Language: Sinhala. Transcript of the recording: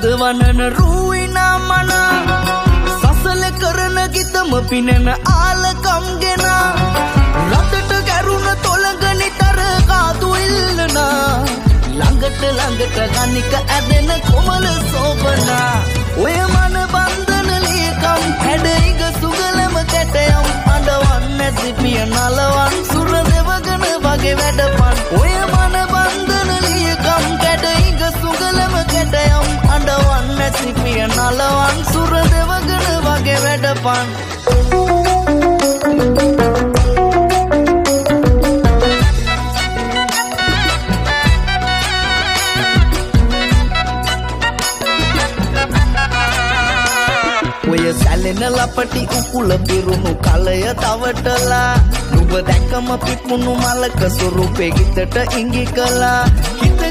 වනන රූවිනා මන සසල කරන ගිතම පිනන ආලකම්ගෙන රටට කැරුණ තොළඟ නිතර කාතු ඉල්ලනා ළඟට ළඟට ගනික ඇදෙන කොමල සෝපනා ඔය මන බන්ධන ලියකම් හැඩයිග සුගලම කැටයම් අඬවන් නැති පිය නලවන් සුර දෙවගන වගේ වැඩපන් ඔය මන බන්ධන ලියකම් කැඩයිග සුගලම කැටයම් අඬවන් නැති පිය නලවන් සුර දෙවගන වගේ වැඩපන් ඔය සැලෙන ලපටි උකුල පිරුණු කලය තවටලා නුඹ දැකම පිපුණු මලක ස්වරූපේ හිතට ඉඟි කළා හිත